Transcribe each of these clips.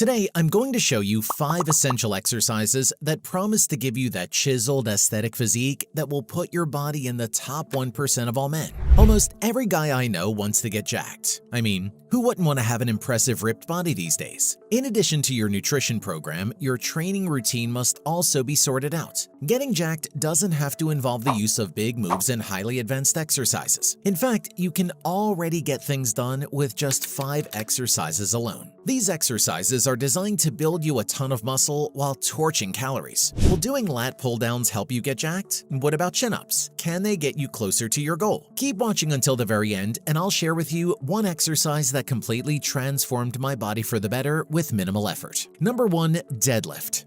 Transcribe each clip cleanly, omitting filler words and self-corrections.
Today, I'm going to show you 5 essential exercises that promise to give you that chiseled aesthetic physique that will put your body in the top 1% of all men. Almost every guy I know wants to get jacked. I mean, who wouldn't want to have an impressive ripped body these days? In addition to your nutrition program, your training routine must also be sorted out. Getting jacked doesn't have to involve the use of big moves and highly advanced exercises. In fact, you can already get things done with just 5 exercises alone. These exercises are designed to build you a ton of muscle while torching calories. Will doing lat pull-downs help you get jacked? What about chin-ups? Can they get you closer to your goal? Keep watching until the very end, and I'll share with you one exercise that completely transformed my body for the better with minimal effort. Number 1. Deadlift.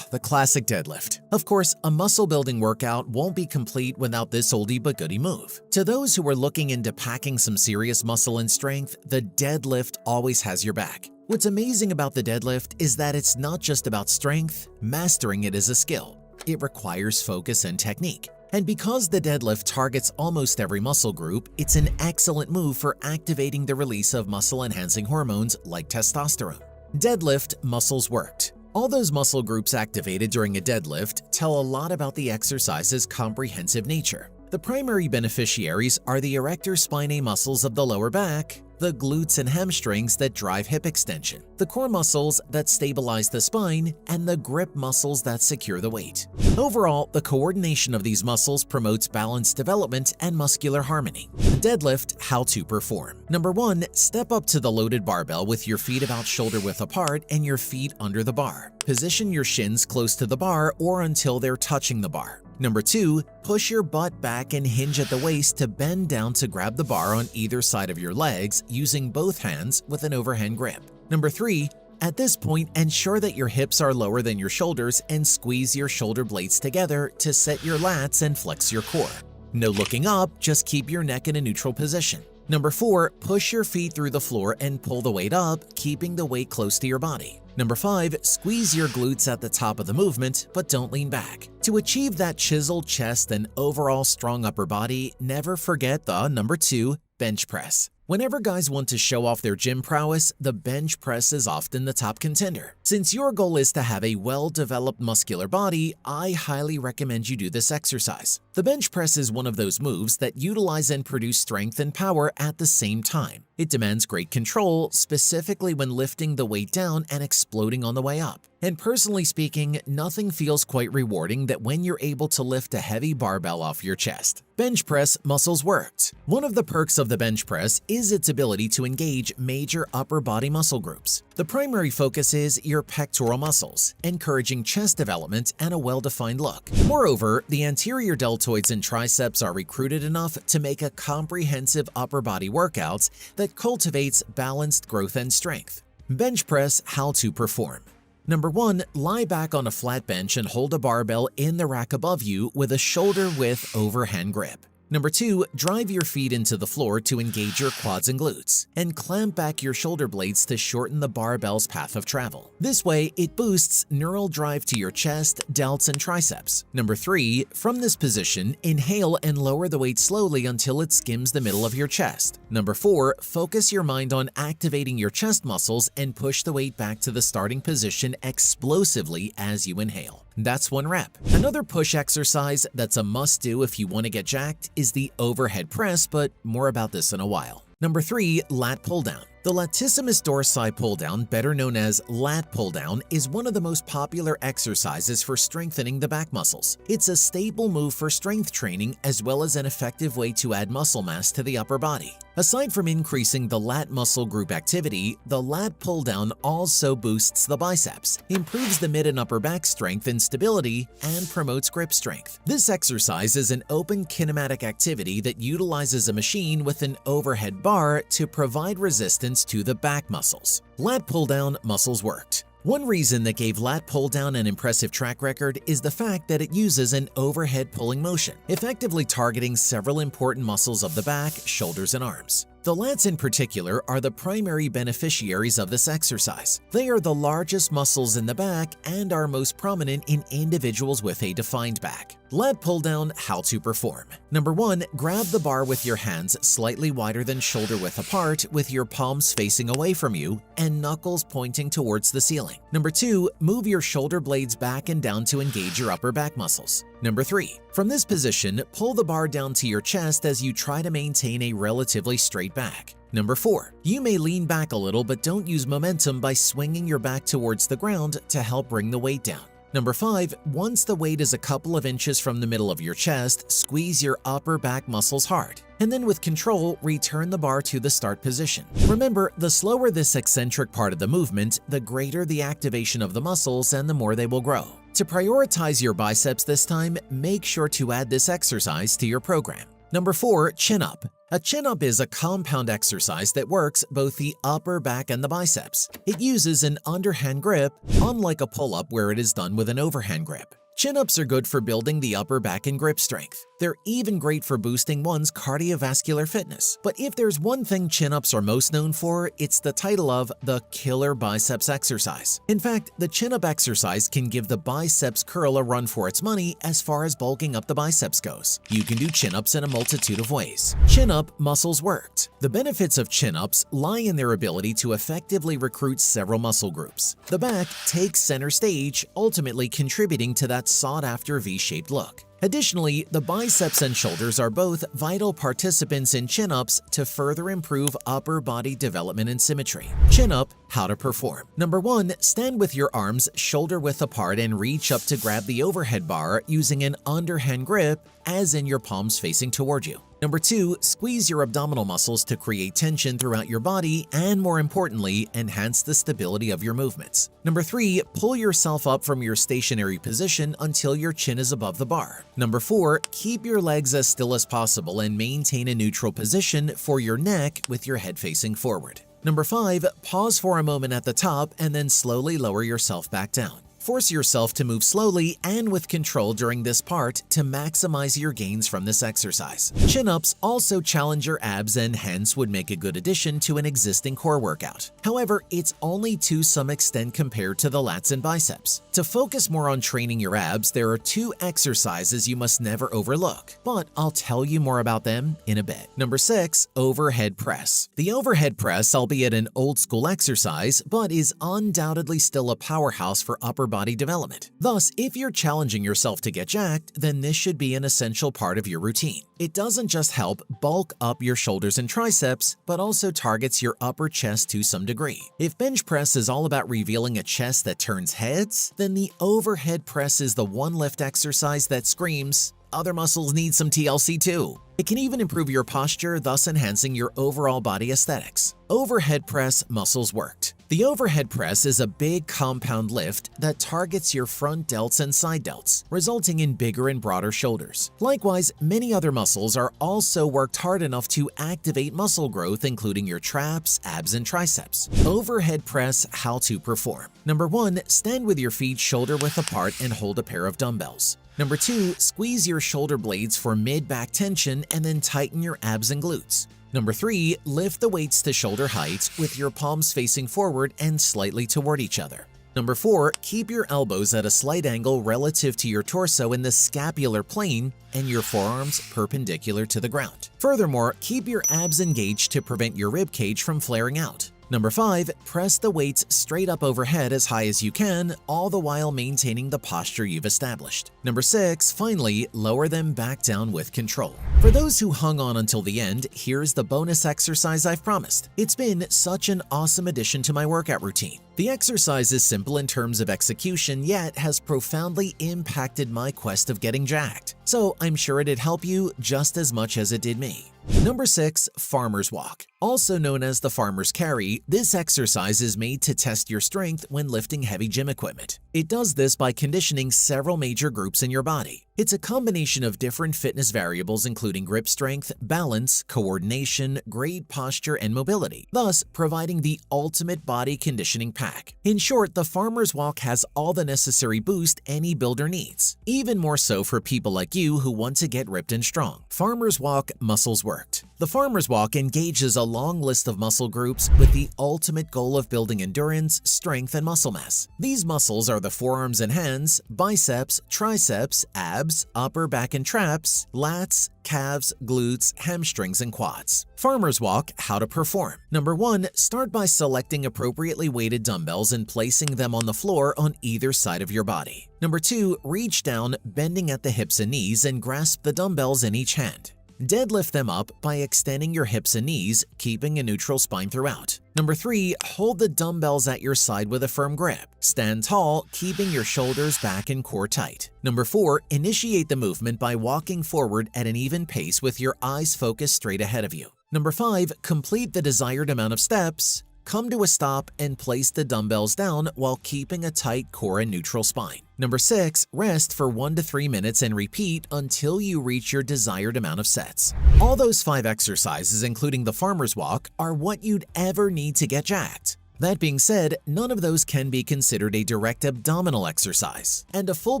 The classic deadlift. Of course, a muscle-building workout won't be complete without this oldie but goodie move. To those who are looking into packing some serious muscle and strength, the deadlift always has your back. What's amazing about the deadlift is that it's not just about strength, mastering it is a skill. It requires focus and technique. And because the deadlift targets almost every muscle group, it's an excellent move for activating the release of muscle-enhancing hormones like testosterone. Deadlift muscles worked. All those muscle groups activated during a deadlift tell a lot about the exercise's comprehensive nature. The primary beneficiaries are the erector spinae muscles of the lower back, the glutes and hamstrings that drive hip extension, the core muscles that stabilize the spine, and the grip muscles that secure the weight. Overall, the coordination of these muscles promotes balanced development and muscular harmony. Deadlift, how to perform. Number 1, step up to the loaded barbell with your feet about shoulder width apart and your feet under the bar. Position your shins close to the bar or until they're touching the bar. Number 2, push your butt back and hinge at the waist to bend down to grab the bar on either side of your legs using both hands with an overhand grip. Number 3, at this point, ensure that your hips are lower than your shoulders and squeeze your shoulder blades together to set your lats and flex your core. No looking up, just keep your neck in a neutral position. Number 4, push your feet through the floor and pull the weight up, keeping the weight close to your body. Number 5, squeeze your glutes at the top of the movement, but don't lean back. To achieve that chiseled chest and overall strong upper body, never forget the number 2, bench press. Whenever guys want to show off their gym prowess, the bench press is often the top contender. Since your goal is to have a well-developed muscular body, I highly recommend you do this exercise. The bench press is one of those moves that utilize and produce strength and power at the same time. It demands great control, specifically when lifting the weight down and exploding on the way up. And personally speaking, nothing feels quite rewarding than when you're able to lift a heavy barbell off your chest. Bench press muscles worked. One of the perks of the bench press is its ability to engage major upper body muscle groups. The primary focus is your pectoral muscles, encouraging chest development and a well-defined look. Moreover, the anterior deltoids and triceps are recruited enough to make a comprehensive upper body workout that cultivates balanced growth and strength. Bench press, how to perform. Number 1, lie back on a flat bench and hold a barbell in the rack above you with a shoulder-width overhand grip. Number 2, drive your feet into the floor to engage your quads and glutes, and clamp back your shoulder blades to shorten the barbell's path of travel. This way, it boosts neural drive to your chest, delts, and triceps. Number 3, from this position, inhale and lower the weight slowly until it skims the middle of your chest. Number 4, focus your mind on activating your chest muscles and push the weight back to the starting position explosively as you inhale. That's 1 rep. Another push exercise that's a must-do if you want to get jacked is the overhead press, but more about this in a while. Number 3, lat pull-down. The latissimus dorsi pull-down, better known as lat pull-down, is one of the most popular exercises for strengthening the back muscles. It's a staple move for strength training as well as an effective way to add muscle mass to the upper body. Aside from increasing the lat muscle group activity, the lat pull-down also boosts the biceps, improves the mid and upper back strength and stability, and promotes grip strength. This exercise is an open kinematic activity that utilizes a machine with an overhead bar to provide resistance to the back muscles. Lat pull-down muscles worked. One reason that gave lat pull-down an impressive track record is the fact that it uses an overhead pulling motion, effectively targeting several important muscles of the back, shoulders, and arms. The lats in particular are the primary beneficiaries of this exercise. They are the largest muscles in the back and are most prominent in individuals with a defined back. Lat pull down, how to perform. Number 1, grab the bar with your hands slightly wider than shoulder width apart with your palms facing away from you and knuckles pointing towards the ceiling. Number 2, move your shoulder blades back and down to engage your upper back muscles. Number 3, from this position, pull the bar down to your chest as you try to maintain a relatively straight back. Number 4, you may lean back a little but don't use momentum by swinging your back towards the ground to help bring the weight down. Number 5, once the weight is a couple of inches from the middle of your chest, squeeze your upper back muscles hard. And then with control, return the bar to the start position. Remember, the slower this eccentric part of the movement, the greater the activation of the muscles and the more they will grow. To prioritize your biceps this time, make sure to add this exercise to your program. Number 4, chin up. A chin-up is a compound exercise that works both the upper back and the biceps. It uses an underhand grip, unlike a pull-up where it is done with an overhand grip. Chin-ups are good for building the upper back and grip strength. They're even great for boosting one's cardiovascular fitness. But if there's one thing chin-ups are most known for, it's the title of the killer biceps exercise. In fact, the chin-up exercise can give the biceps curl a run for its money as far as bulking up the biceps goes. You can do chin-ups in a multitude of ways. Chin-up muscles worked. The benefits of chin-ups lie in their ability to effectively recruit several muscle groups. The back takes center stage, ultimately contributing to that sought-after V-shaped look. Additionally, the biceps and shoulders are both vital participants in chin-ups to further improve upper body development and symmetry. Chin-up, how to perform. Number 1, stand with your arms shoulder width apart and reach up to grab the overhead bar using an underhand grip, as in your palms facing toward you. Number 2, squeeze your abdominal muscles to create tension throughout your body and, more importantly, enhance the stability of your movements. Number 3, pull yourself up from your stationary position until your chin is above the bar. Number 4, keep your legs as still as possible and maintain a neutral position for your neck with your head facing forward. Number 5, pause for a moment at the top and then slowly lower yourself back down. Force yourself to move slowly and with control during this part to maximize your gains from this exercise. Chin-ups also challenge your abs and hence would make a good addition to an existing core workout. However, it's only to some extent compared to the lats and biceps. To focus more on training your abs, there are 2 exercises you must never overlook, but I'll tell you more about them in a bit. Number 6, overhead press. The overhead press, albeit an old school exercise, but is undoubtedly still a powerhouse for upper body development. Thus, if you're challenging yourself to get jacked, then this should be an essential part of your routine. It doesn't just help bulk up your shoulders and triceps, but also targets your upper chest to some degree. If bench press is all about revealing a chest that turns heads, then the overhead press is the one lift exercise that screams, other muscles need some TLC too. It can even improve your posture, thus enhancing your overall body aesthetics. Overhead press muscles worked. The overhead press is a big compound lift that targets your front delts and side delts, resulting in bigger and broader shoulders. Likewise, many other muscles are also worked hard enough to activate muscle growth, including your traps, abs, and triceps. Overhead press, how to perform. Number 1, stand with your feet shoulder width apart and hold a pair of dumbbells. Number 2, squeeze your shoulder blades for mid-back tension and then tighten your abs and glutes. Number 3, lift the weights to shoulder height with your palms facing forward and slightly toward each other. Number 4, keep your elbows at a slight angle relative to your torso in the scapular plane and your forearms perpendicular to the ground. Furthermore, keep your abs engaged to prevent your rib cage from flaring out. Number 5, press the weights straight up overhead as high as you can, all the while maintaining the posture you've established. Number 6, finally, lower them back down with control. For those who hung on until the end, here's the bonus exercise I've promised. It's been such an awesome addition to my workout routine. The exercise is simple in terms of execution, yet has profoundly impacted my quest of getting jacked. So I'm sure it'd help you just as much as it did me. Number 6, farmer's walk. Also known as the farmer's carry, this exercise is made to test your strength when lifting heavy gym equipment. It does this by conditioning several major groups in your body. It's a combination of different fitness variables including grip strength, balance, coordination, great posture, and mobility, thus providing the ultimate body conditioning pack. In short, the Farmer's Walk has all the necessary boost any builder needs, even more so for people like you who want to get ripped and strong. Farmer's Walk Muscles Worked. The Farmer's Walk engages a long list of muscle groups with the ultimate goal of building endurance, strength, and muscle mass. These muscles are the forearms and hands, biceps, triceps, abs, upper back and traps, lats, calves, glutes, hamstrings, and quads. Farmer's Walk How to Perform. Number 1. Start by selecting appropriately weighted dumbbells and placing them on the floor on either side of your body. Number 2. Reach down, bending at the hips and knees, and grasp the dumbbells in each hand. Deadlift them up by extending your hips and knees, keeping a neutral spine throughout. Number 3. Hold the dumbbells at your side with a firm grip. Stand tall, keeping your shoulders back and core tight. Number 4. Initiate the movement by walking forward at an even pace with your eyes focused straight ahead of you. Number 5. Complete the desired amount of steps. Come to a stop and place the dumbbells down while keeping a tight core and neutral spine. Number 6. Rest for 1 to 3 minutes and repeat until you reach your desired amount of sets. All those 5 exercises, including the Farmer's Walk, are what you'd ever need to get jacked. That being said, none of those can be considered a direct abdominal exercise, and a full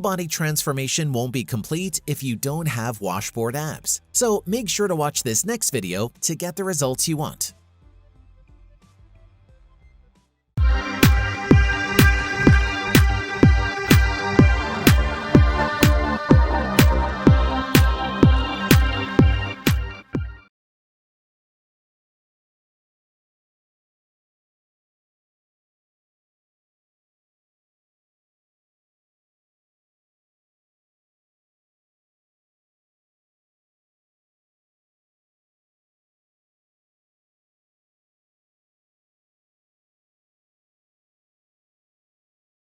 body transformation won't be complete if you don't have washboard abs. So make sure to watch this next video to get the results you want.